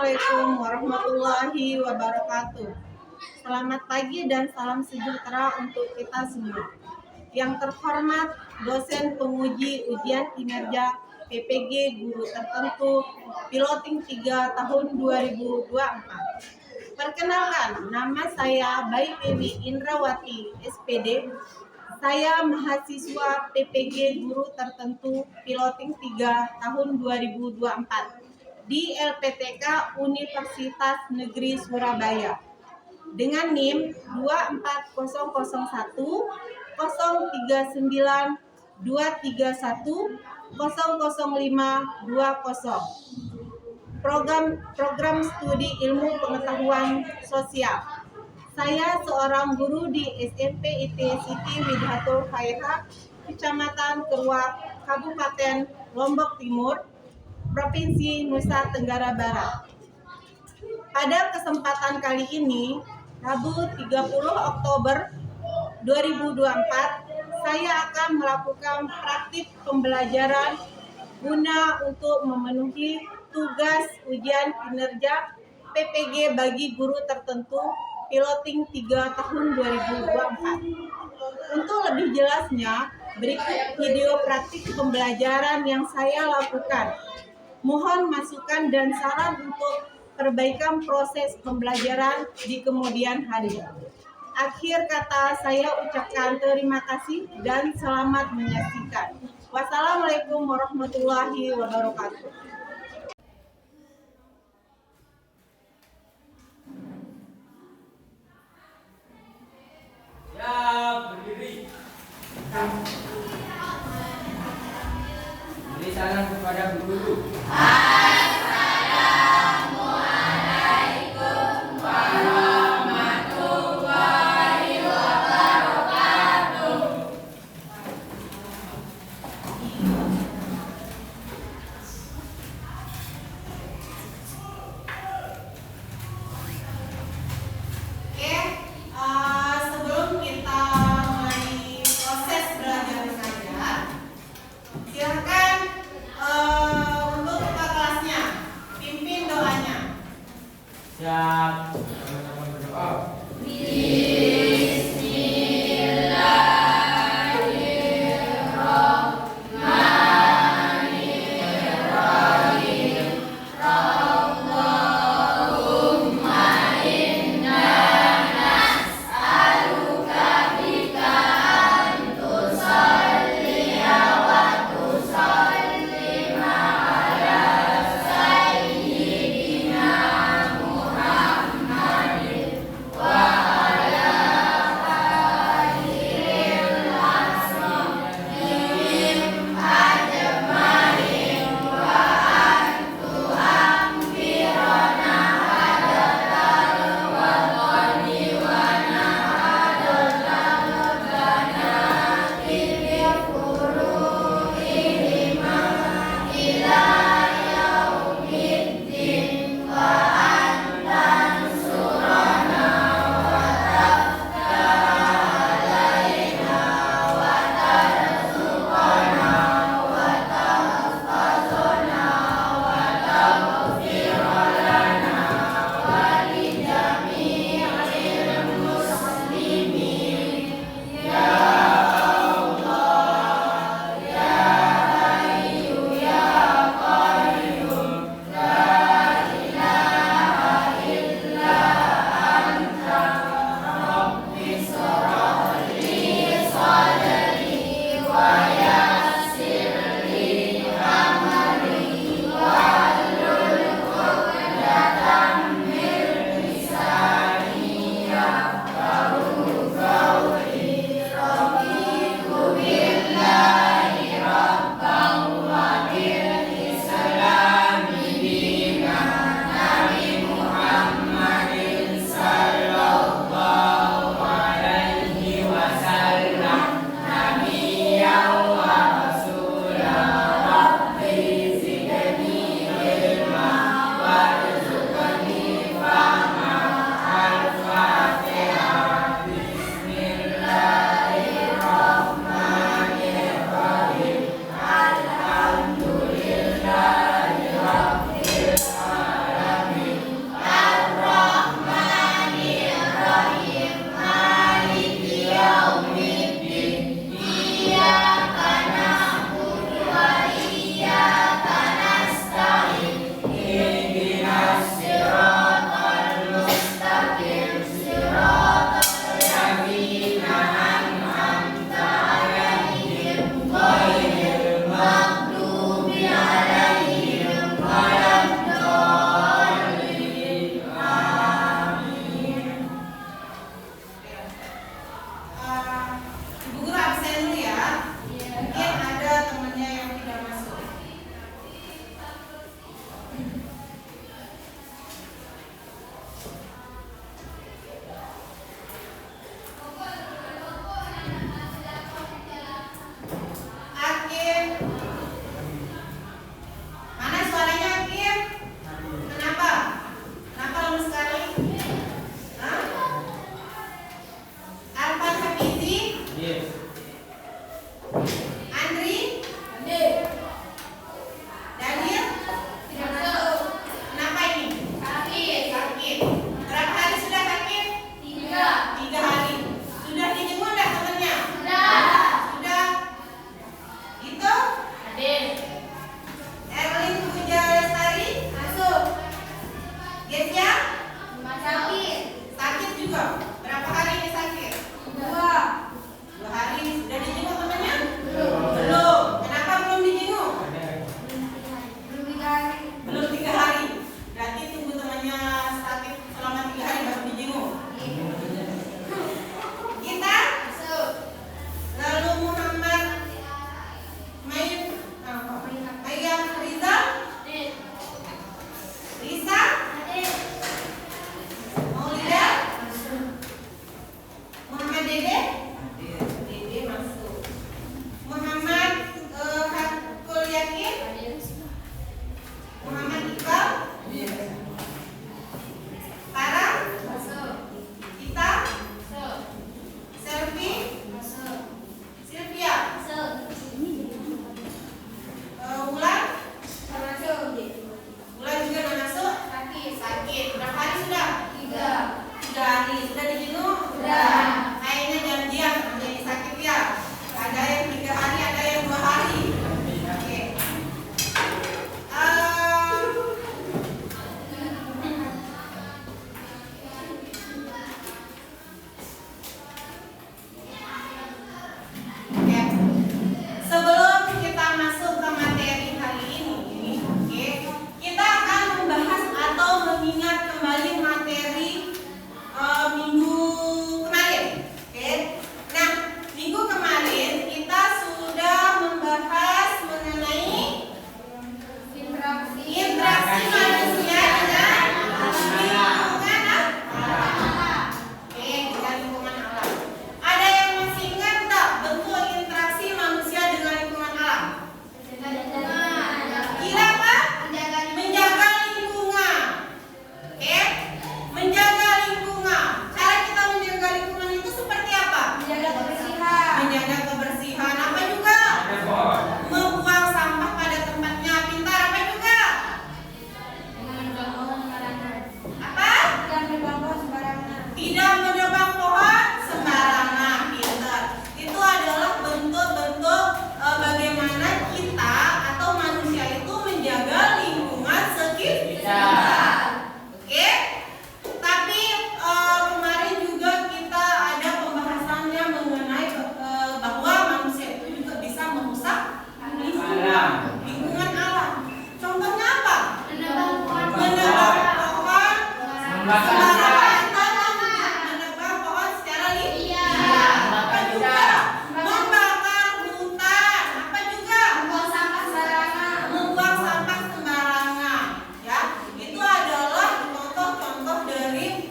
Assalamualaikum warahmatullahi wabarakatuh. Selamat pagi dan salam sejahtera untuk kita semua. Yang terhormat dosen penguji ujian kinerja PPG Guru Tertentu Piloting 3 tahun 2024. Perkenalkan, nama saya Bayi Dewi Indrawati SPD. Saya mahasiswa PPG Guru Tertentu Piloting 3 tahun 2024 di LPTK Universitas Negeri Surabaya dengan NIM 24001 039 231 00520. Program studi ilmu pengetahuan sosial. Saya seorang guru di SMP IT Siti Widhatul Khairah, Kecamatan Keruak, Kabupaten Lombok Timur, Provinsi Nusa Tenggara Barat. Pada kesempatan kali ini, Rabu 30 Oktober 2024, saya akan melakukan praktik pembelajaran guna untuk memenuhi tugas ujian kinerja PPG bagi guru tertentu Piloting 3 tahun 2024. Untuk lebih jelasnya, berikut video praktik pembelajaran yang saya lakukan. Mohon masukan dan saran untuk perbaikan proses pembelajaran di kemudian hari. Akhir kata saya ucapkan terima kasih dan selamat menyaksikan. Wassalamualaikum warahmatullahi wabarakatuh. Ya, berdiri. Beri salam kepada guru. Assalamualaikum warahmatullahi wabarakatuh. Sebelum kita mulai proses belajar mengajar, silakan untuk ketua kelasnya pimpin doanya. Siap. Sama-sama berdoa. mengingat kembali materi minggu kemarin. Oke. Nah, minggu kemarin kita sudah membahas mengenai interaksi manusia dengan lingkungan alam. Oke, dengan lingkungan alam. Ada yang masih ingat tak bentuk interaksi manusia dengan lingkungan alam? Kira apa? Menjaga lingkungan. Oke? Menjaga lingkungan. Cara kita menjaga lingkungan itu seperti apa? Menjaga kebersihan. Apa juga? Membuang sampah pada tempatnya. Pintar. Apa juga? Apa? Tidak menebang pohon sembarangan. Pintar. Itu adalah bentuk-bentuk bagaimana kita atau manusia itu menjaga lingkungan sekitar. Oke? Tapi kemarin juga kita ada pembahasannya mengenai bahwa manusia itu juga bisa merusak lingkungan alam. Contohnya apa? Menebang pohon sembarangan. Menebang pohon secara liar. Apa juga? Membakar hutan. Apa juga? Membuang sampah sembarangan. Ya, itu adalah contoh-contoh dari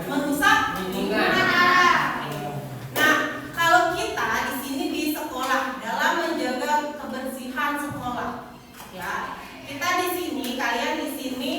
merusak lingkungan alam. Nah, kalau kita di sini di sekolah dalam menjaga kebersihan sekolah, ya, kita di sini, kalian di sini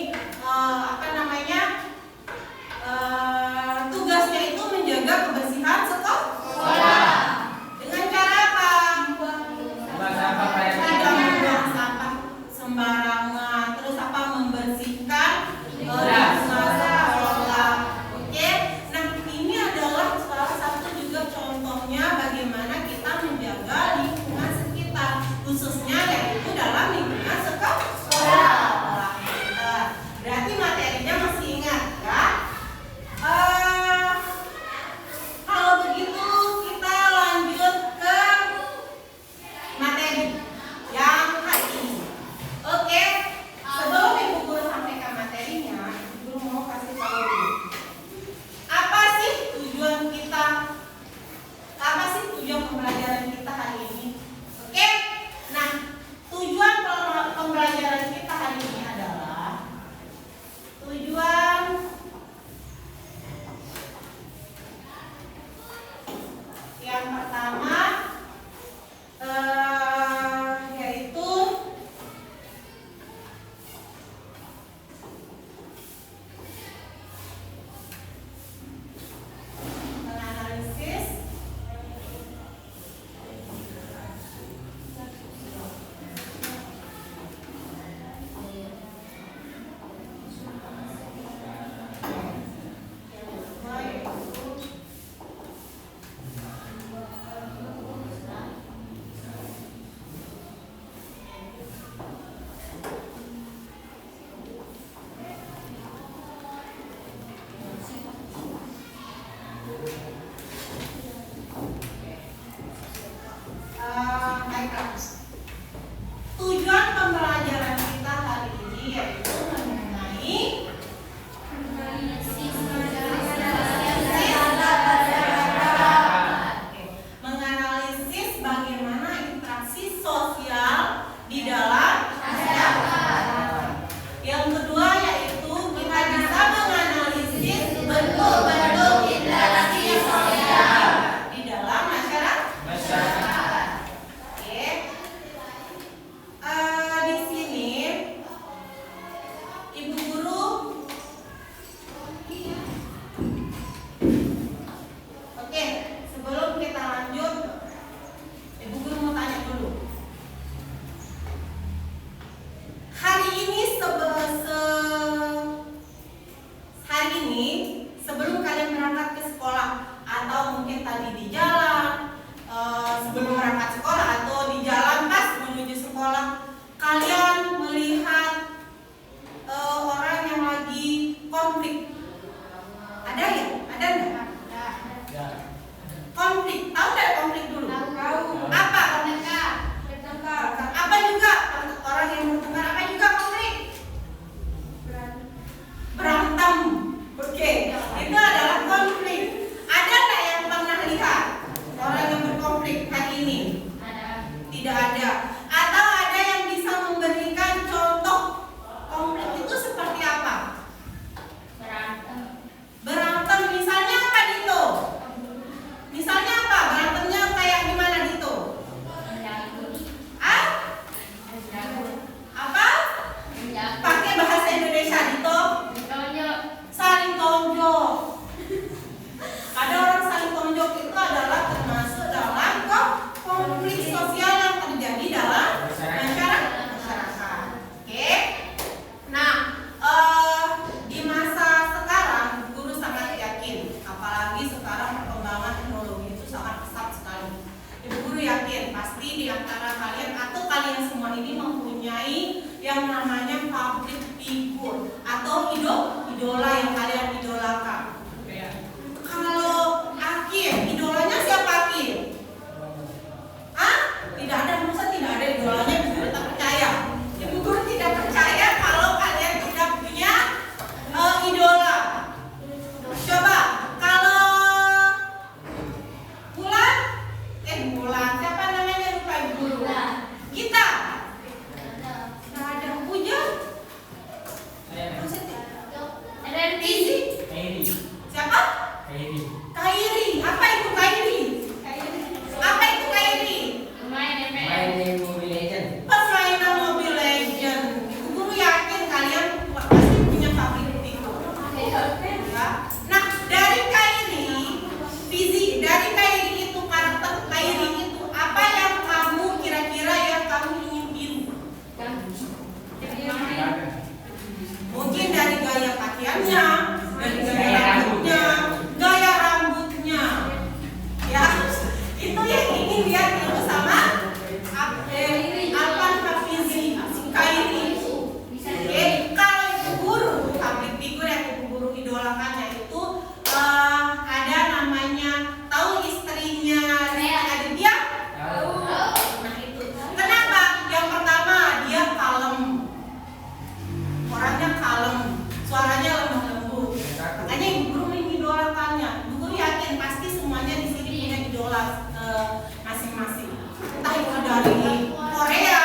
dari Korea,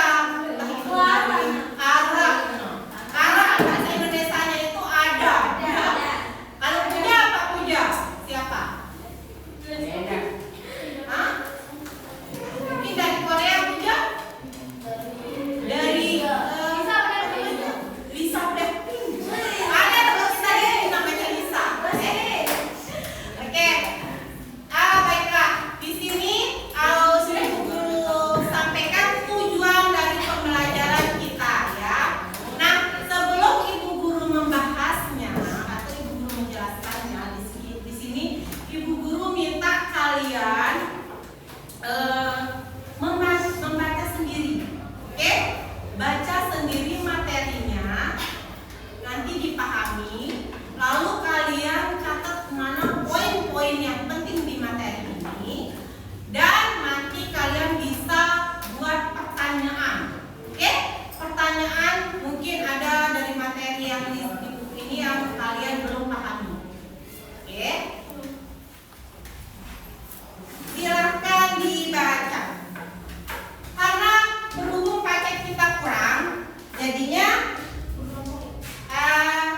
entah itu dari Arab. Arab bahasa Indonesianya itu ada. Kalau puja apa puja? Siapa? Enak. Hah? Mungkin dari Korea puja? Dari Lisa Blackpink. Ada teman kita ini namanya Lisa. Oke. Baiklah. Di sini sudah guru sampaikan tujuan dari pembelajaran kita ya. Nah, sebelum ibu guru membahasnya atau ibu guru menjelaskannya di sini ibu guru minta kalian membaca sendiri. Oke? Baca sendiri materinya, nanti dipahami, lalu kalian catat mana poin-poin yang penting di materi ini, dan nanti kalian bisa buat pertanyaan. Oke? Pertanyaan mungkin ada dari materi yang di buku ini yang kalian belum pahami. Oke? Silahkan dibaca. Karena berhubung paket kita kurang, jadinya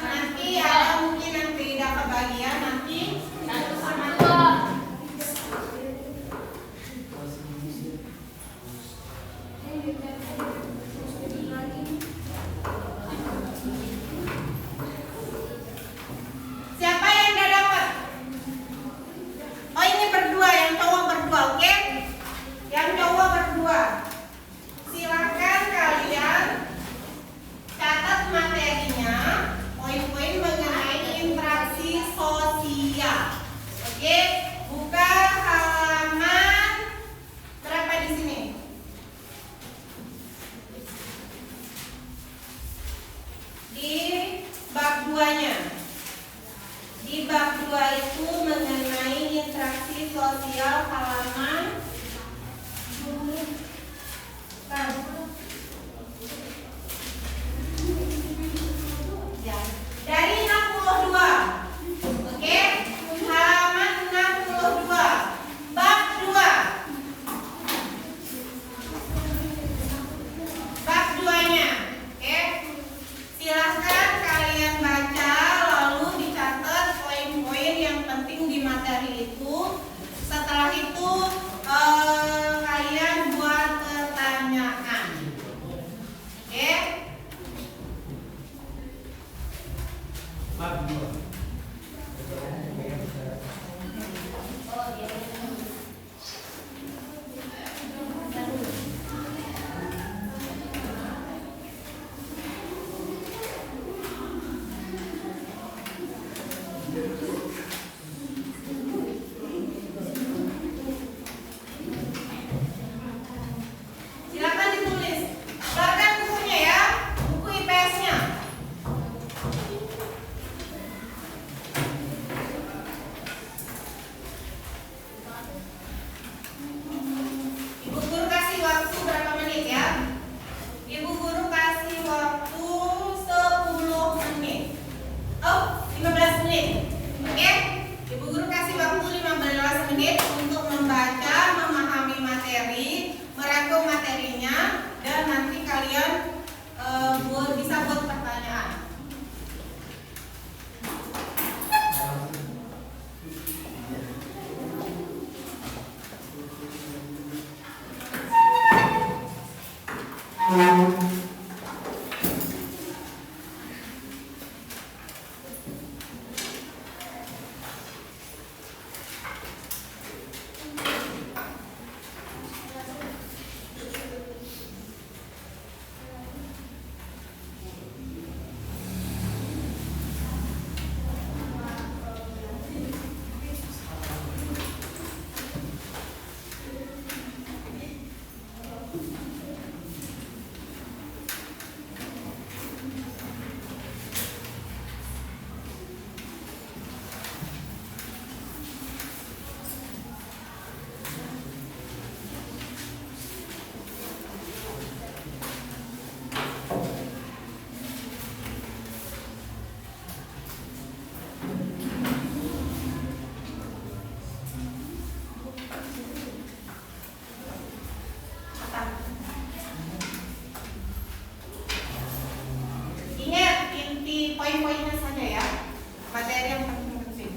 nanti ada mungkin yang tidak kebagian nanti satu sama dua. Siapa yang udah dapat? Oh, ini berdua, yang cowok berdua, oke? Yang cowok berdua. Silakan kalian catat materinya, poin-poin mengenai interaksi sosial. Oke, buka halaman berapa di sini? Di bab 2-nya. Di bab 2 itu mengenai interaksi sosial halaman ya, dari 62. Oke, halaman 62. Bab 2. Bab 2-nya. Oke. Silahkan kalian baca lalu dicatat poin-poin yang penting di materi itu. Setelah itu kalian buat pertanyaan. Oke? Bab 2. Silakan ditulis. Keluarkan bukunya ya, buku IPS-nya. poin-poinnya saja ya. Materi yang penting-penting.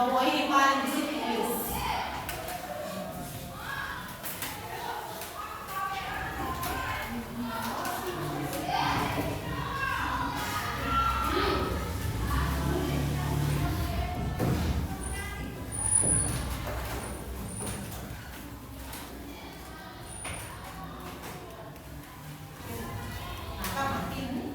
cowok ini paling disiplin. Apa mati nih?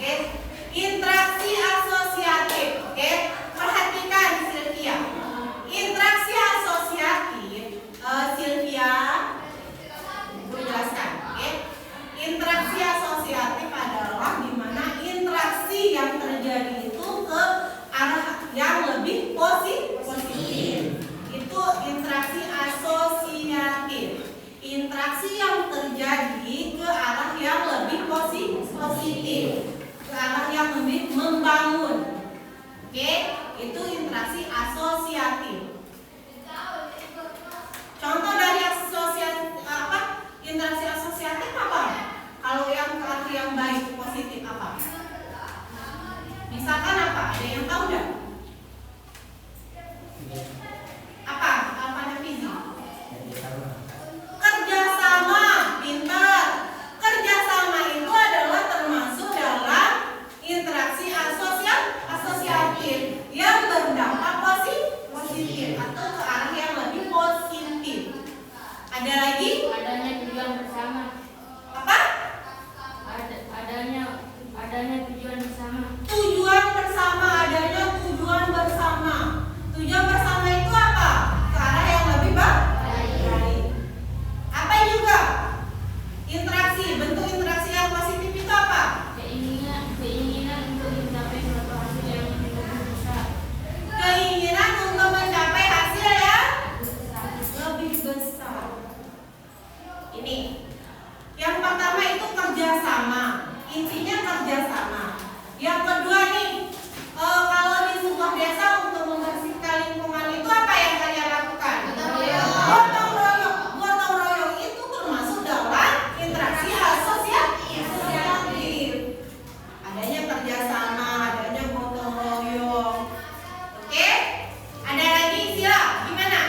Oke, interaksi asosiatif. Oke, perhatikan Sylvia. Interaksi asosiatif, Sylvia, gue jelaskan. Oke, interaksi asosiatif adalah dimana interaksi yang terjadi itu ke arah yang lebih positif. Itu interaksi asosiatif. Interaksi yang terjadi ke arah yang lebih positif, ke arah yang lebih membangun. Oke, itu interaksi asosiatif. Contoh dari interaksi asosiatif apa? Kalau yang ke arah yang baik positif apa? Misalkan apa? Ada yang tahu nggak? Apa? Apanya Fizi? Kerjasama, pintar. Kerjasama itu adalah termasuk dalam interaksi asosiatif yang berdampak positif atau ke arah yang lebih positif. Ada lagi? Adanya tujuan bersama. Apa? Adanya tujuan bersama. Tujuan bersama, adanya tujuan bersama. Tujuan bersama itu apa? Ke arah yang lebih baik. Apa juga? Interaksi, bentuk interaksi yang positif itu apa? Keinginan untuk mencapai suatu hasil yang lebih besar. Keinginan untuk mencapai hasil yang lebih besar. Ini yang pertama itu kerjasama. Intinya kerjasama. Yang kedua nih, kalau di sebuah desa untuk membersihkan lingkungan itu apa yang kalian lakukan? Gotong royong. Gotong royong itu termasuk dalam interaksi asosiatif. Adanya kerjasama, adanya gotong royong. Oke? Ada lagi Sila, gimana?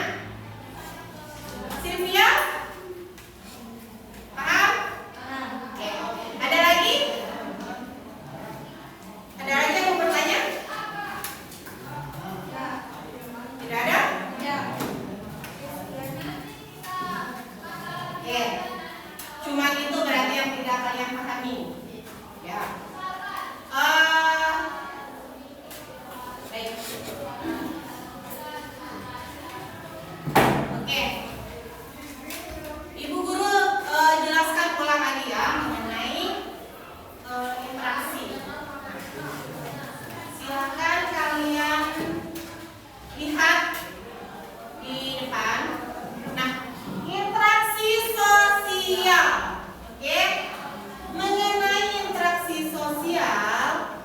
Sylvia? Paham? Oke. Ada lagi? Ada lagi yang mau bertanya? Tidak ada? Oke. Cuma itu berarti yang tidak kalian pahami. Ya. Baik. Oke. Ibu guru jelaskan ulang lagi ya mengenai interaksi. Silakan kalian lihat di depan. Nah, interaksi sosial. Oke. Mengenai interaksi sosial,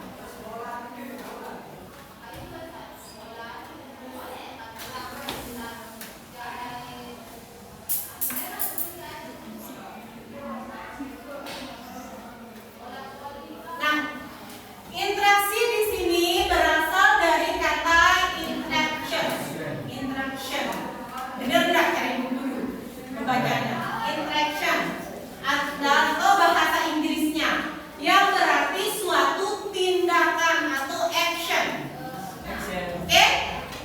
nah, interaksi di sini berasal dari kata interaction. Interaction. Benar nggak cari dulu bacanya? Interaction atau bahasa Inggrisnya yang berarti suatu tindakan atau action. Oke?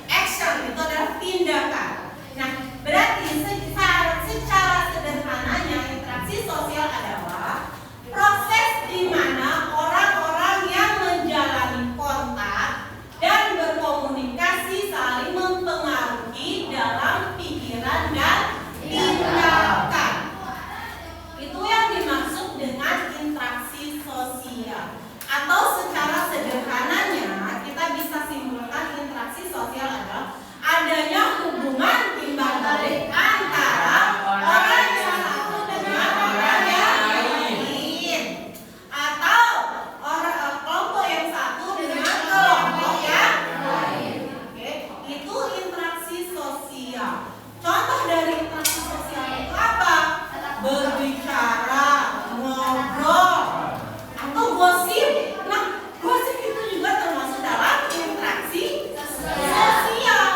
Action itu adalah tindakan. Nah, berarti secara sederhananya interaksi sosial adalah proses di mana orang-orang yang menjalani kontak dan berkomunikasi saling mempengaruhi dalam pikiran dan tindakan. Itu yang dimaksud dengan interaksi sosial. Atau secara sederhananya kita bisa simpulkan interaksi sosial adalah adanya hubungan timbal balik antara orang yang satu dengan orang yang lain, atau kelompok yang satu dengan kelompok yang lain. Oke, itu interaksi sosial. Contoh dari interaksi sosial itu apa? Berbicara, ngobrol, atau gosip. Nah, gosip itu juga termasuk dalam interaksi sosial.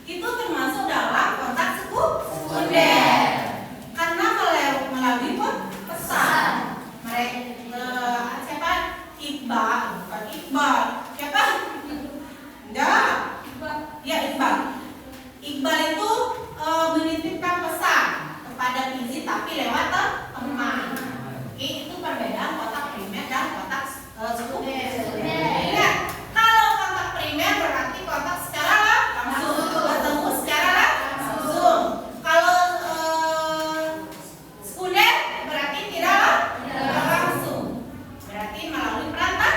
itu termasuk dalam kontak sekunder karena melalui pesan. Mereka siapa? Iqbal, bukan Iqbal. Siapa? Enggak. Ya Iqbal. Iqbal itu menitipkan pesan kepada Fizi tapi lewat teman. Itu perbedaan kontak primer dan kontak sekunder. Ingat, kalau kontak primer berarti kontak secara langsung, bertemu secara langsung. Kalau sekunder berarti tidak langsung, berarti melalui perantara.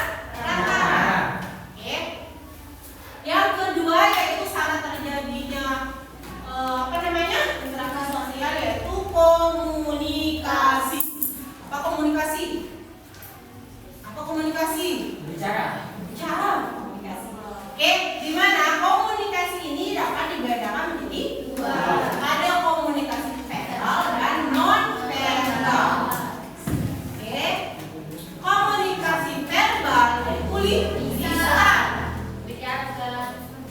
Oke. Yang kedua yaitu syarat terjadinya interaksi sosial yaitu komunikasi. Apa komunikasi? Bicara. Komunikasi. Oke, di mana komunikasi ini dapat dibedakan menjadi dua. Ada komunikasi verbal dan non verbal. Oke. Komunikasi verbal yaitu lisan.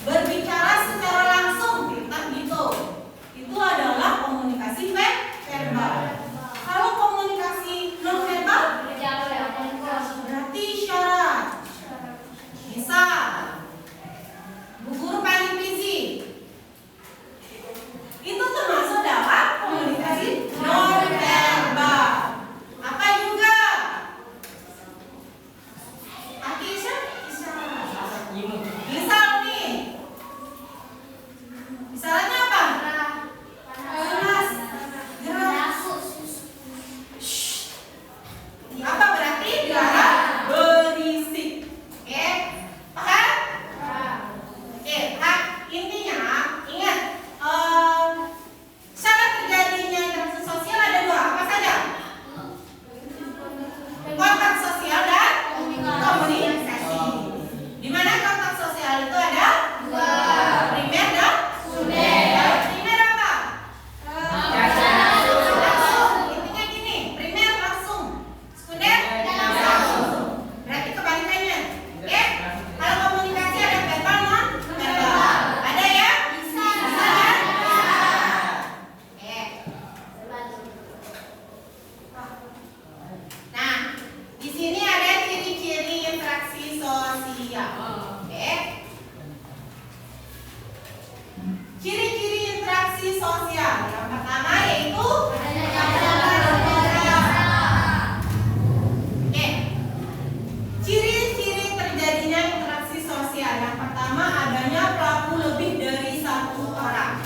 Berbicara secara langsung, kita gitu. Itu adalah komunikasi verbal. Kalau komunikasi non verbal berarti isyarat. Misal, Bu Guru panggil Fizi. Itu termasuk dalam komunikasi non verbal. Apa juga? Arti isyarat. Misal nih. Misalnya apa? Panas. Gerak. Apa berarti? Gerak berisik. Oke? Paham? Oke, nah intinya ingat syarat terjadinya interaksi sosial ada dua. Apa saja? Kontak sosial dan komunikasi. Di mana kontak sosial itu ada dua, primer dan sekunder. Primer apa? Langsung. Intinya gini, primer langsung, sekunder langsung. Berarti kebalikannya. Oke? Kalau komunikasi ada verbal non verbal. Ada ya? Bisa. Oke. Nah, di sini ada ciri-ciri interaksi sosial. Oke. Ciri-ciri interaksi sosial. Yang pertama yaitu Oke. Ciri-ciri terjadinya interaksi sosial. Yang pertama adanya pelaku lebih dari satu orang.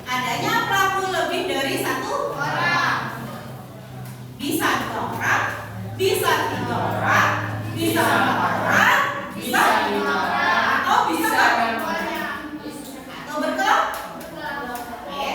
Adanya pelaku lebih dari satu orang. Bisa 2 orang, bisa 3 orang, bisa 4 orang, bisa 5 orang, atau bisa berkelompok. Oke.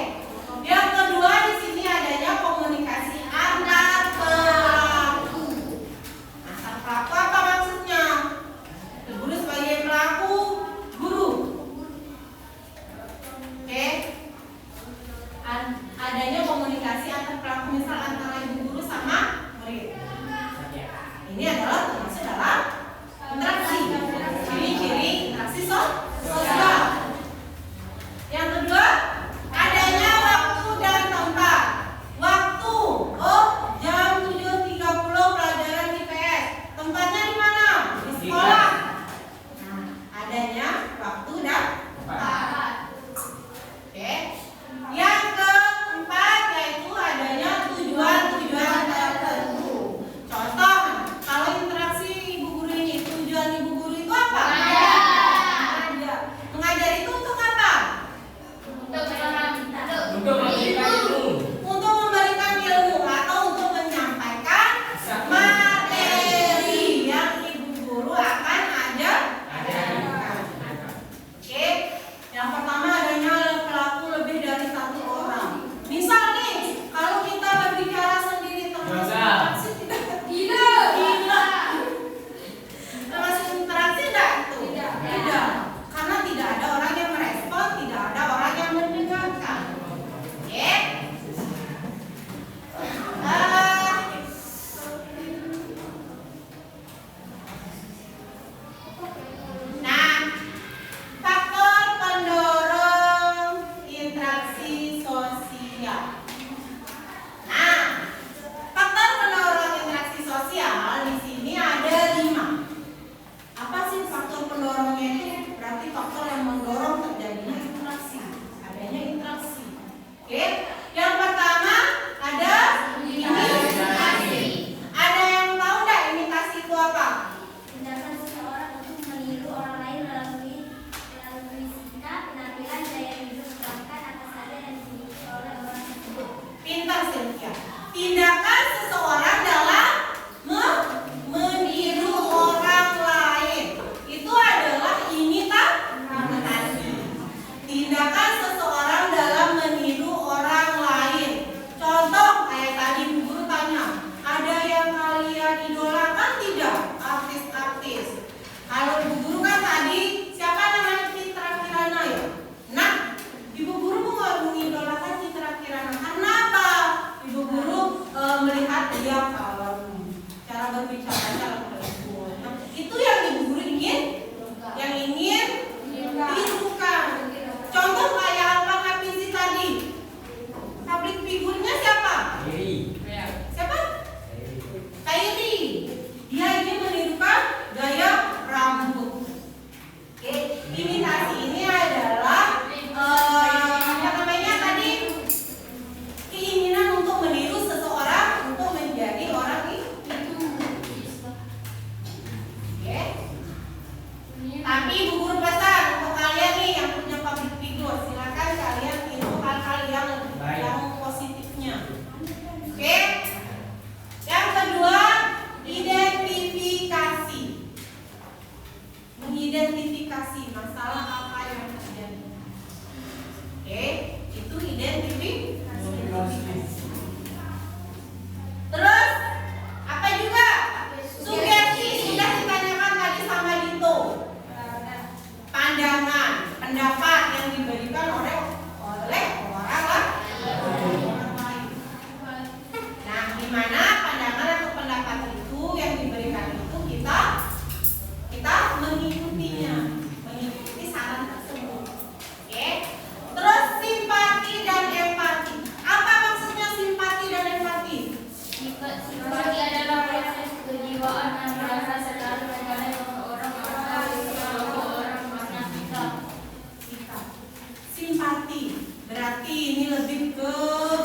simpati. Berarti ini lebih ke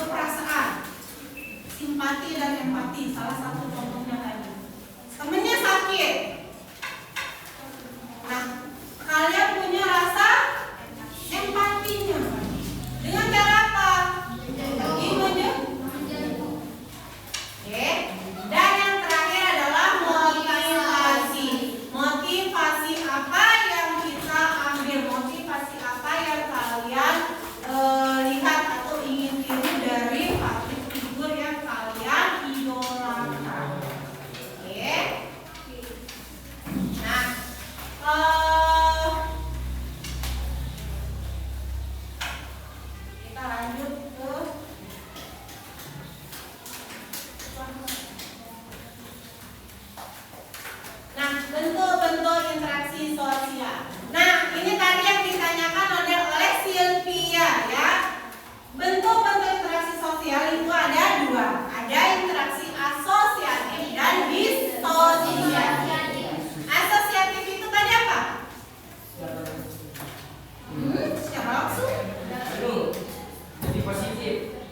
perasaan. Simpati dan empati, salah satu contohnya tadi. Temennya sakit. Nah, kalian punya rasa empatinya. Dengan cara apa? Oke. Dan yang terakhir adalah motivasi. Motivasi apa yang kita ambil? Motivasi apa yang kalian lihat atau ingin tiru dari public figure yang kalian idolakan? Oke. Nah, kita lanjut ke bentuk-bentuk interaksi sosial. Nah, ini tadi yang ditanyakan oleh Sylvia ya. Bentuk-bentuk interaksi sosial itu ada dua. Ada interaksi asosiatif dan disosiatif. Asosiatif itu tadi apa? Secara langsung. Jadi positif.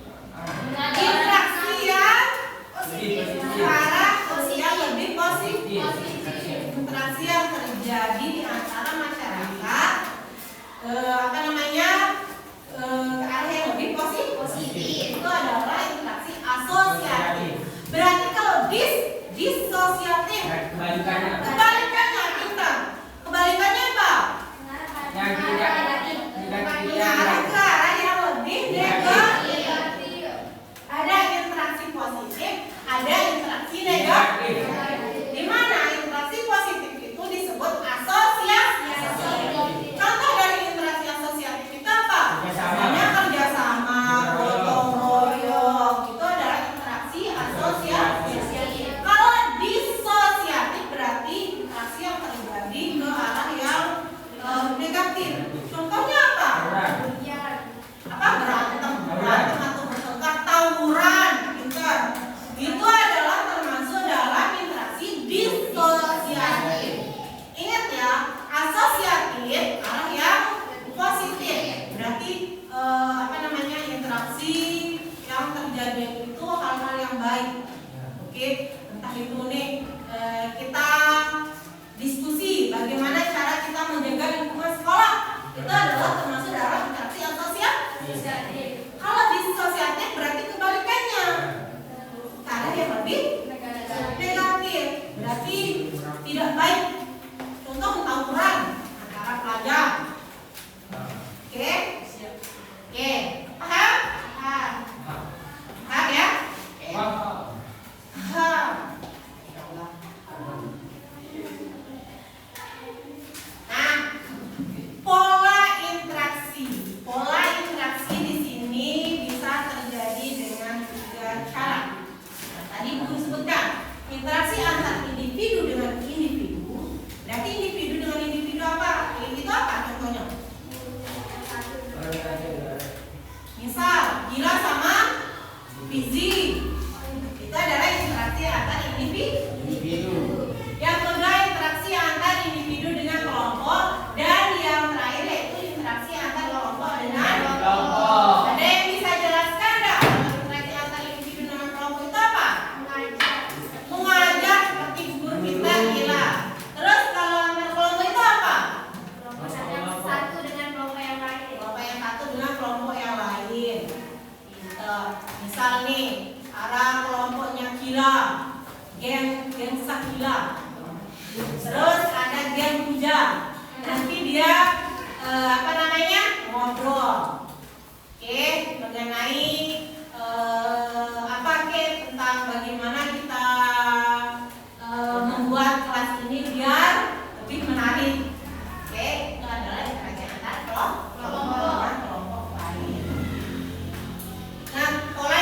Interaksi yang secara sosial lebih positif. Interaksi yang terjadi di antara masyarakat ke arah yang lebih positif. Itu adalah interaksi asosiatif. Berarti kalau disosiatif kebalikannya Bintang. Kebalikannya apa? Yang tidak Mengarah ke arah yang lebih negatif. Ada interaksi positif, ada interaksi negatif. Di mana interaksi positif itu disebut asosiatif. Contoh dari interaksi asosiatif itu apa? Misalnya kerjasama, gotong royong, itu adalah interaksi asosiatif. Kalau disosiatif berarti interaksi yang terjadi ke arah yang negatif. Contohnya apa? Berantem atau bertengkar, tawuran, pintar. Itu adalah termasuk dalam interaksi disosiatif. Ingat ya, asosiatif arah yang positif. Berarti interaksi yang terjadi itu hal-hal yang baik. Oke, entah itu nih kita diskusi bagaimana cara kita menjaga lingkungan sekolah. Itu adalah termasuk dalam interaksi asosiatif. Kalau disosiatif berarti kebalikannya. Cara yang lebih negatif. Berarti tidak baik. Contoh tawuran antara pelajar. Oke? Oke. Paham? Paham ya? Paham. Nah, pola interaksi di sini bisa terjadi dengan tiga cara. Nah, tadi Guru sebutkan interaksi antar individu dengan individu. Berarti individu dengan individu apa? Itu apa contohnya? Misal Gila sama Fizi. Itu adalah interaksi antar individu. Yang kedua interaksi antar individu dengan kelompok, dan yang terakhir yaitu interaksi antar kelompok dengan kelompok. Ada yang bisa jelaskan nggak interaksi antar individu dengan kelompok itu apa? Mengajak seperti guru kita Gila. Terus kalau antar kelompok itu apa? Satu dengan kelompok yang lain. Kelompok yang satu dengan kelompok yang lain. Misal nih, arah kelompoknya Gila, geng Sakila. Terus ada geng Puja. Nanti dia ngobrol. Oke, mengenai tentang bagaimana kita membuat kelas ini biar lebih menarik. Oke, itu adalah interaksi antar kelompok lain. Nah, pola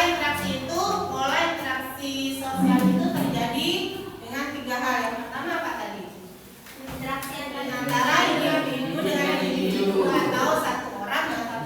interaksi sosial itu terjadi dengan tiga hal. Yang pertama apa tadi? Interaksi Antara individu dengan individu atau satu orang dengan satu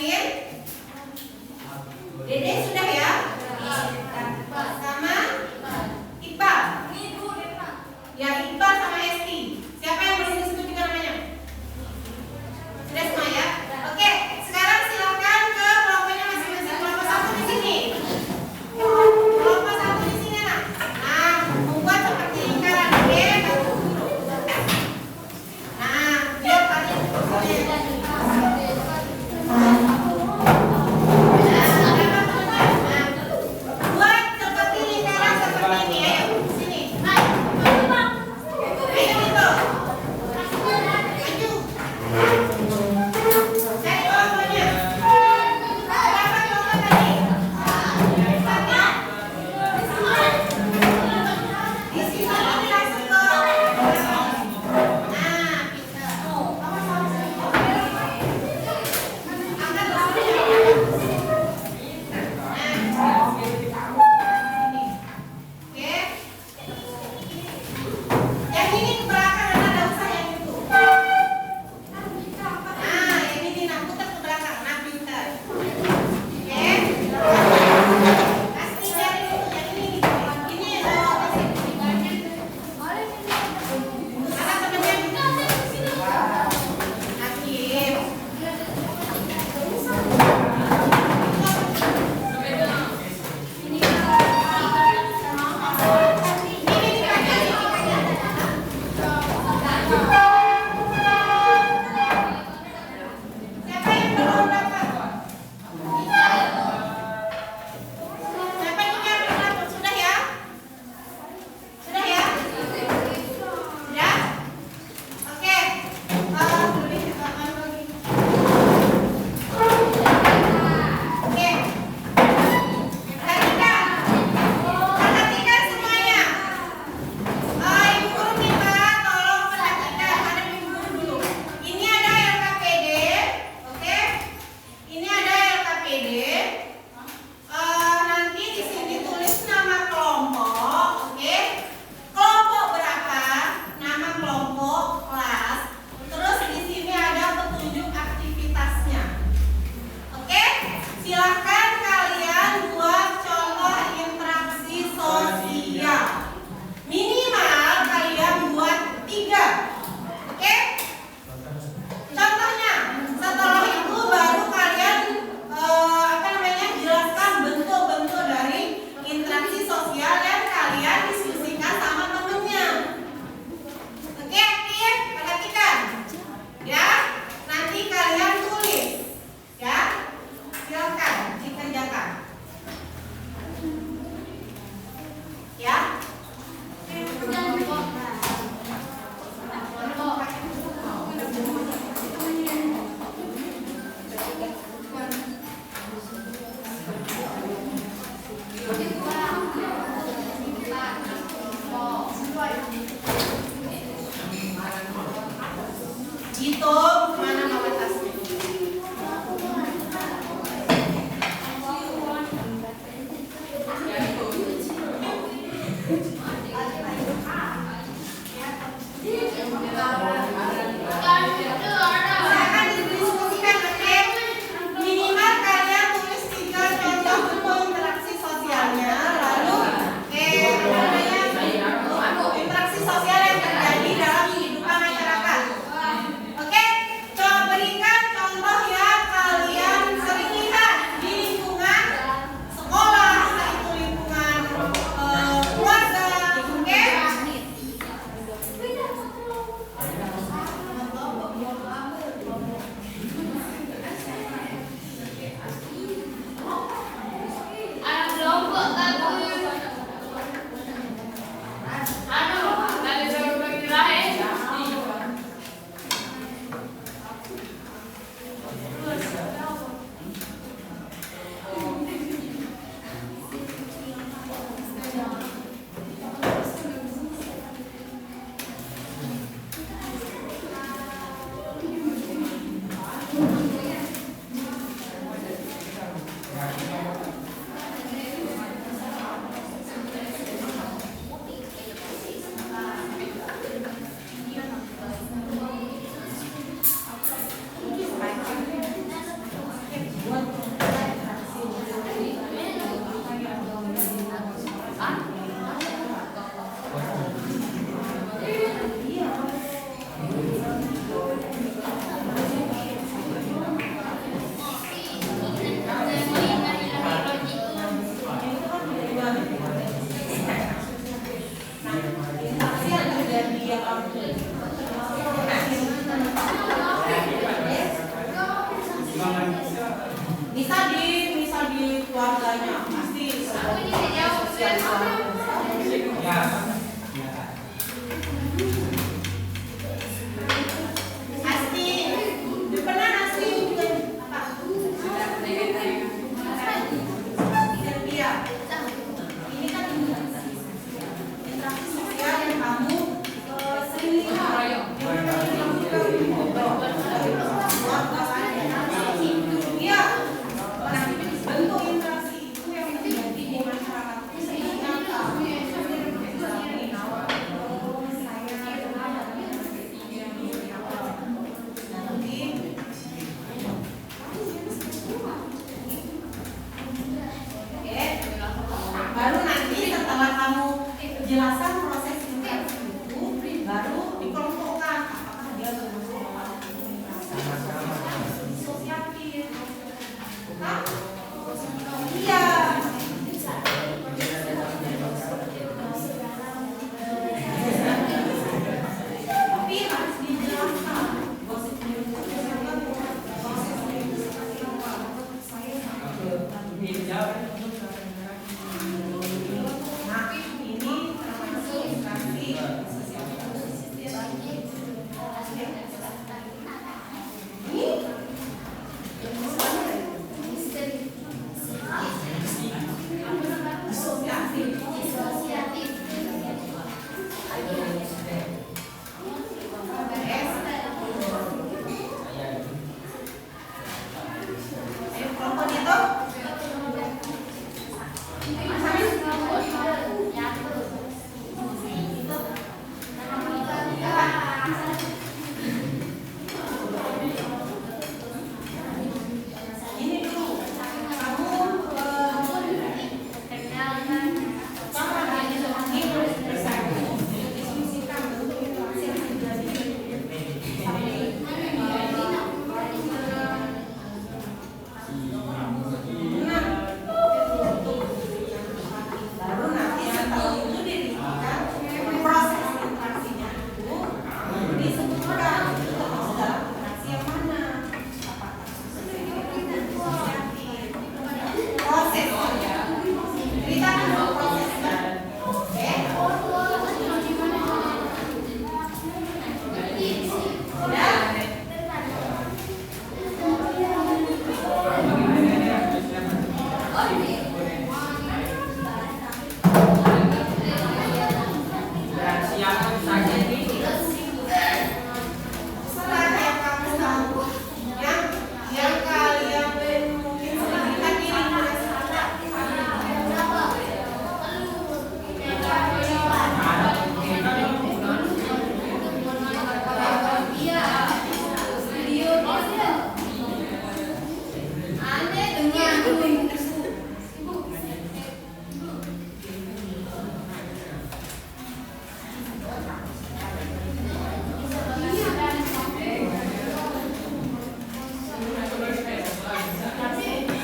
Yakin? Dede sudah ya? Sama Iqbal. Ya, Iqbal sama Esti. Siapa yang belum disebut juga namanya? Sudah semua ya? Oke, sekarang silakan ke kelompoknya masing-masing. Kelompok satu di sini. Kelompok satu di sini, anak. Nah, membuat seperti lingkaran. Oke, bantu guru. Nah, biar kalian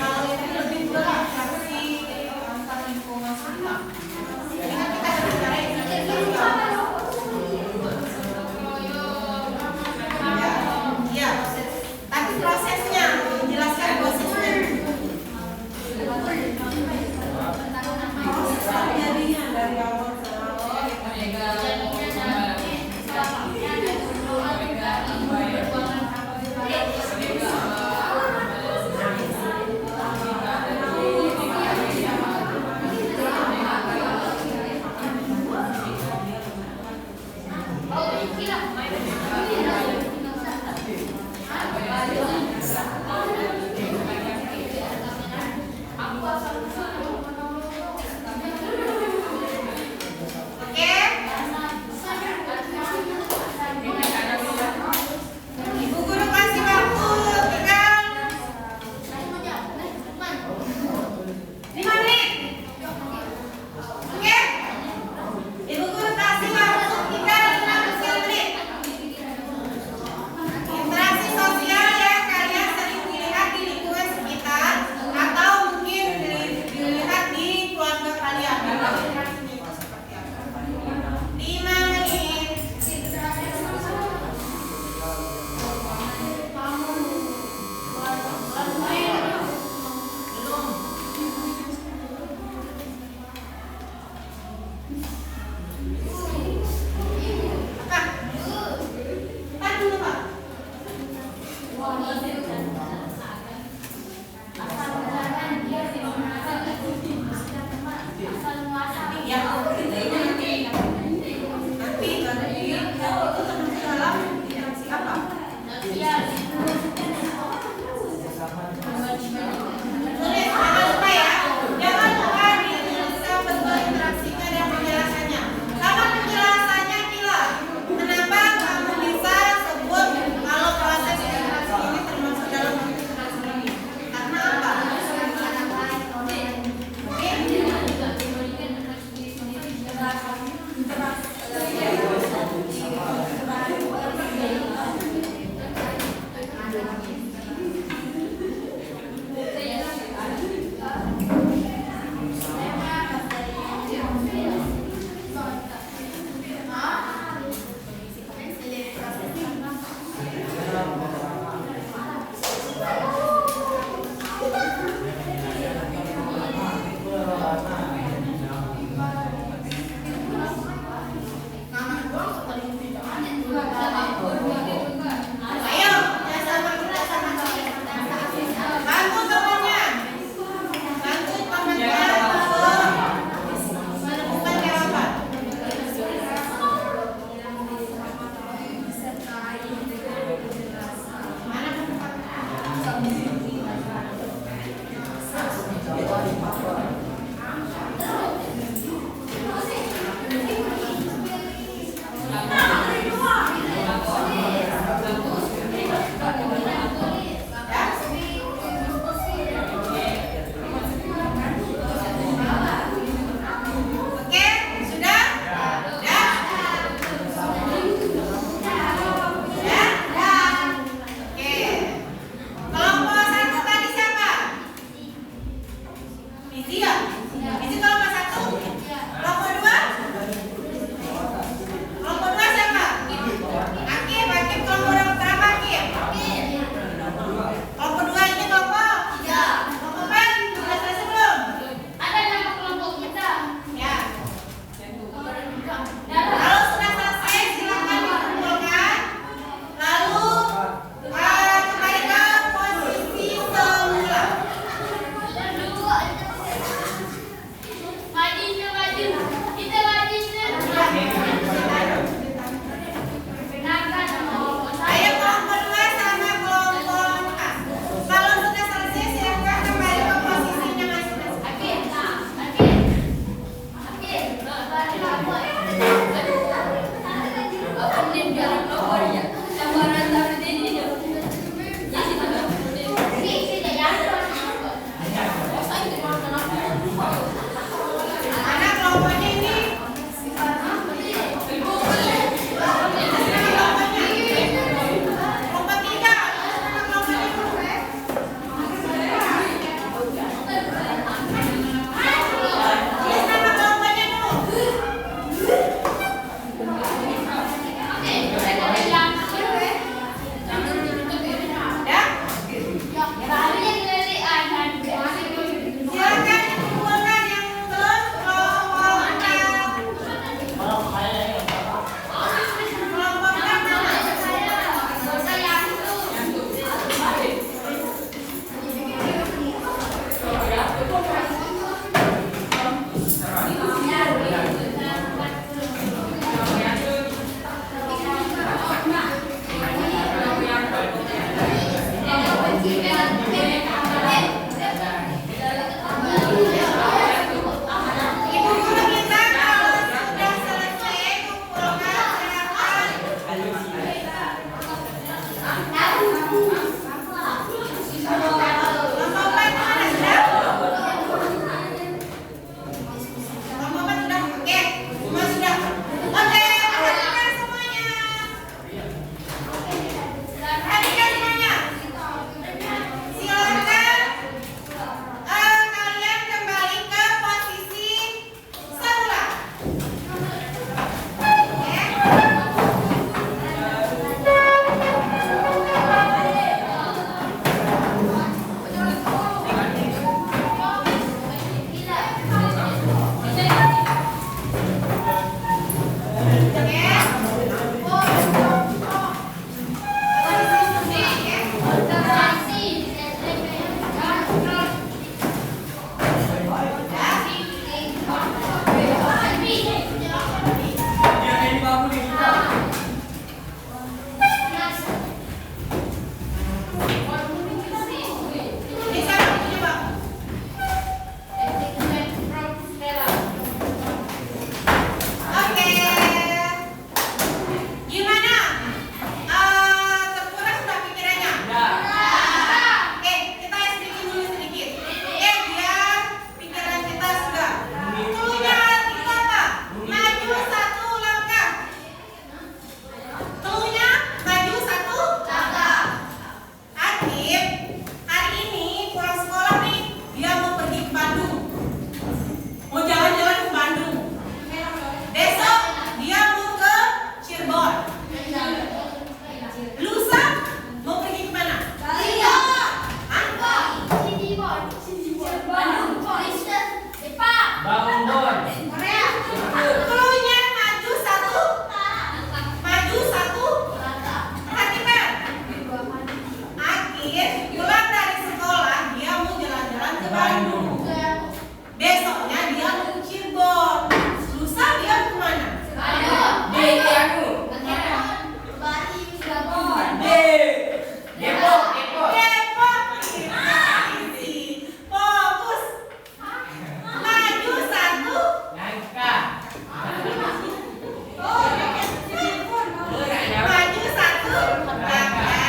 Kalau ini lebih berat versi antar lingkungan sekitar. Ini kan kita berbicara ini ya, tapi prosesnya, jelaskan prosesnya. Proses terjadinya dari awal Oke? Ibu guru kasih waktu, tekan 5 menit. Oke? Ibu guru kasih waktu kita 5 menit. Interaksi sosial yang kalian sering dilihat di lingkungan sekitar atau mungkin dilihat di keluarga kalian. Interaksinya itu seperti apa? 5 menit. Belum. Kak. Kan dulu, Pak. Ya, nanti baru itu termasuk dalam interaksi apa? Tulis, jangan lupa ya. Jangan lupa dituliskan bentuk interaksinya dan penjelasannya. Sama penjelasannya Kila. Kenapa kamu bisa sebut kalau proses interaksi ini termasuk dalam interaksi ini? Karena apa? Ayo, ya sama kita pulang dari sekolah dia mau jalan-jalan ke Bandung. Besoknya dia mau ke Cirebon. Lusa dia ke mana? Di anu. Depok. Depok. Fokus. Maju satu. Langkah. Maju satu. Langkah.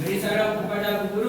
beri salam kepada Bu Guru.